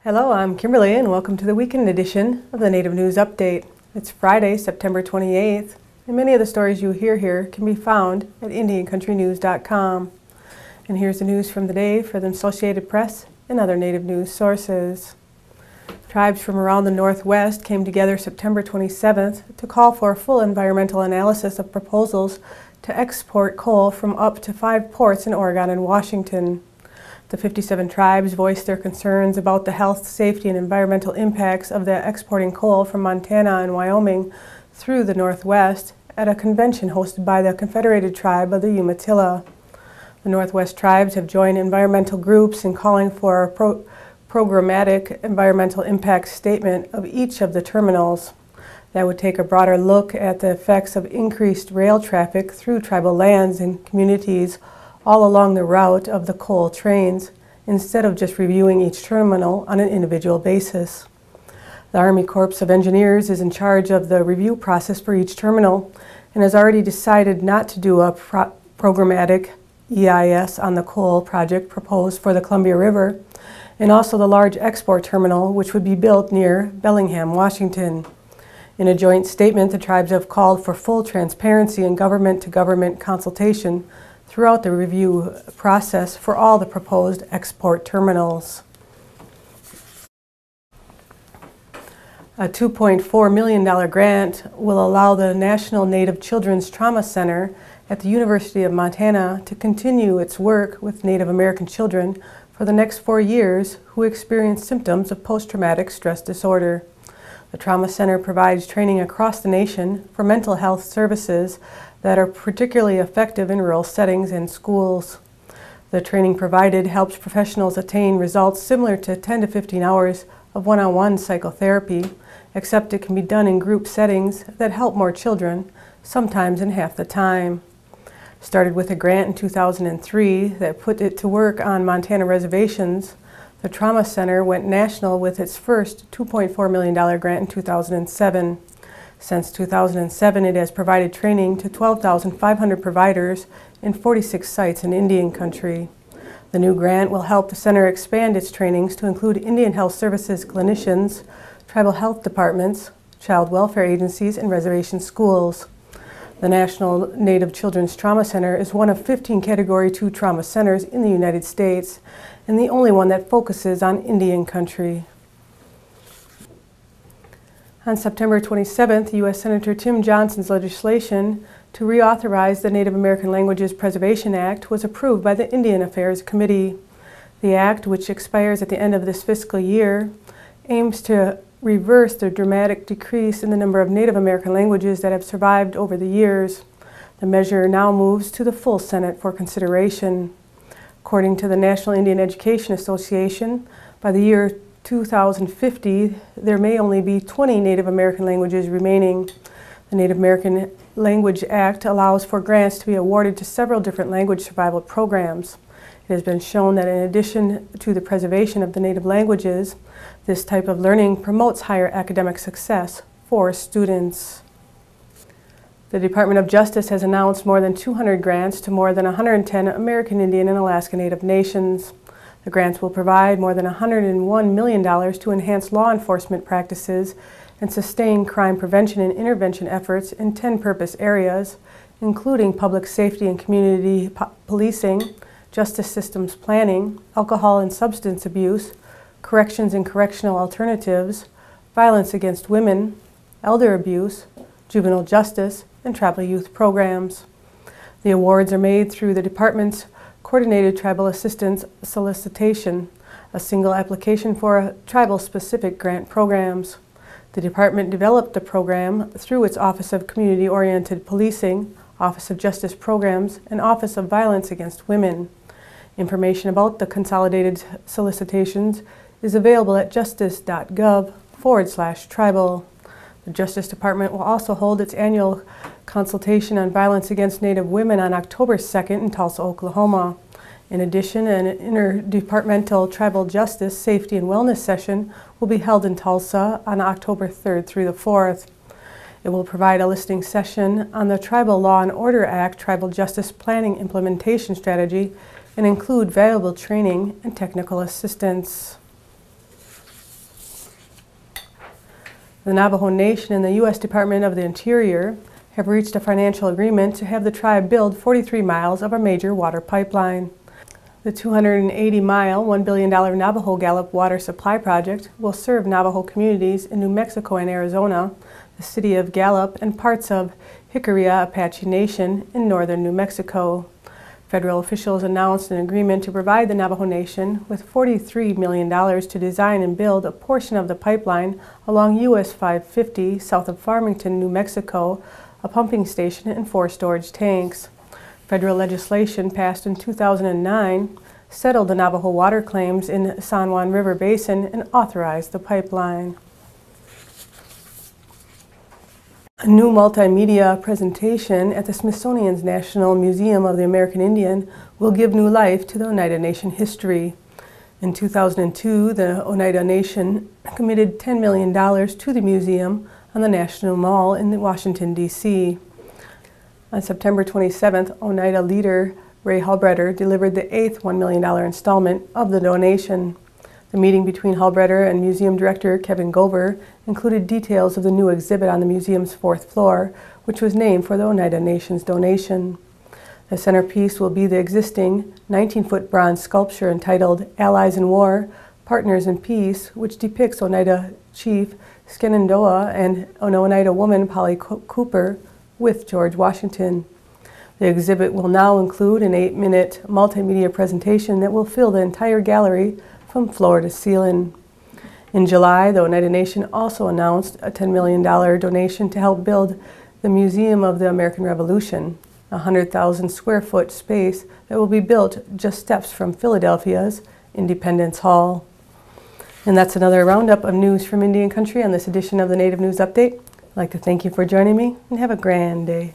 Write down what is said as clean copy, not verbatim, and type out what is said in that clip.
Hello, I'm Kimberly and welcome to the weekend edition of the Native News Update. It's Friday, September 28th, and many of the stories you hear here can be found at IndianCountryTV.com. And here's the news from the day for the Associated Press and other Native news sources. Tribes from around the Northwest came together September 27th to call for a full environmental analysis of proposals to export coal from up to 5 ports in Oregon and Washington. The 57 tribes voiced their concerns about the health, safety, and environmental impacts of the exporting coal from Montana and Wyoming through the Northwest at a convention hosted by the Confederated Tribe of the Umatilla. The Northwest tribes have joined environmental groups in calling for a programmatic environmental impact statement of each of the terminals that would take a broader look at the effects of increased rail traffic through tribal lands and communities all along the route of the coal trains, instead of just reviewing each terminal on an individual basis. The Army Corps of Engineers is in charge of the review process for each terminal and has already decided not to do a programmatic EIS on the coal project proposed for the Columbia River, and also the large export terminal which would be built near Bellingham, Washington. In a joint statement, the tribes have called for full transparency and government-to-government consultation throughout the review process for all the proposed export terminals. A $2.4 million grant will allow the National Native Children's Trauma Center at the University of Montana to continue its work with Native American children for the next 4 years who experience symptoms of post-traumatic stress disorder. The Trauma Center provides training across the nation for mental health services that are particularly effective in rural settings and schools. The training provided helps professionals attain results similar to 10 to 15 hours of one-on-one psychotherapy, except it can be done in group settings that help more children, sometimes in half the time. Started with a grant in 2003 that put it to work on Montana reservations, the Trauma Center went national with its first $2.4 million grant in 2007. Since 2007, it has provided training to 12,500 providers in 46 sites in Indian Country. The new grant will help the center expand its trainings to include Indian Health Services clinicians, tribal health departments, child welfare agencies, and reservation schools. The National Native Children's Trauma Center is one of 15 Category 2 trauma centers in the United States and the only one that focuses on Indian Country. On September 27th, U.S. Senator Tim Johnson's legislation to reauthorize the Native American Languages Preservation Act was approved by the Indian Affairs Committee. The act, which expires at the end of this fiscal year, aims to reverse the dramatic decrease in the number of Native American languages that have survived over the years. The measure now moves to the full Senate for consideration. According to the National Indian Education Association, by the year 2050, there may only be 20 Native American languages remaining. The Native American Language Act allows for grants to be awarded to several different language survival programs. It has been shown that in addition to the preservation of the native languages, this type of learning promotes higher academic success for students. The Department of Justice has announced more than 200 grants to more than 110 American Indian and Alaska Native nations. The grants will provide more than $101 million to enhance law enforcement practices and sustain crime prevention and intervention efforts in 10 purpose areas, including public safety and community policing, justice systems planning, alcohol and substance abuse, corrections and correctional alternatives, violence against women, elder abuse, juvenile justice, and tribal youth programs. The awards are made through the Department's Coordinated Tribal Assistance Solicitation, a single application for tribal-specific grant programs. The Department developed the program through its Office of Community-Oriented Policing, Office of Justice Programs, and Office of Violence Against Women. Information about the consolidated solicitations is available at justice.gov/tribal. The Justice Department will also hold its annual consultation on violence against Native women on October 2nd in Tulsa, Oklahoma. In addition, an interdepartmental tribal justice, safety, and wellness session will be held in Tulsa on October 3rd through the 4th. It will provide a listening session on the Tribal Law and Order Act Tribal Justice Planning Implementation Strategy and include valuable training and technical assistance. The Navajo Nation and the U.S. Department of the Interior have reached a financial agreement to have the tribe build 43 miles of a major water pipeline. The 280-mile, $1 billion Navajo-Gallup water supply project will serve Navajo communities in New Mexico and Arizona, the city of Gallup, and parts of Jicarilla Apache Nation in northern New Mexico. Federal officials announced an agreement to provide the Navajo Nation with $43 million to design and build a portion of the pipeline along US 550 south of Farmington, New Mexico, a pumping station and 4 storage tanks. Federal legislation passed in 2009 settled the Navajo water claims in San Juan River Basin and authorized the pipeline. A new multimedia presentation at the Smithsonian's National Museum of the American Indian will give new life to the Oneida Nation history. In 2002, the Oneida Nation committed $10 million to the museum on the National Mall in Washington, D.C. On September 27th, Oneida leader Ray Halbreder delivered the 8th $1 million installment of the donation. The meeting between Halbreder and museum director Kevin Gover included details of the new exhibit on the museum's 4th floor, which was named for the Oneida Nation's donation. The centerpiece will be the existing 19-foot bronze sculpture entitled Allies in War, Partners in Peace, which depicts Oneida chief Shenandoah and an Oneida woman, Polly Cooper, with George Washington. The exhibit will now include an 8-minute multimedia presentation that will fill the entire gallery from floor to ceiling. In July, the Oneida Nation also announced a $10 million donation to help build the Museum of the American Revolution, a 100,000 square foot space that will be built just steps from Philadelphia's Independence Hall. And that's another roundup of news from Indian Country on this edition of the Native News Update. I'd like to thank you for joining me and have a grand day.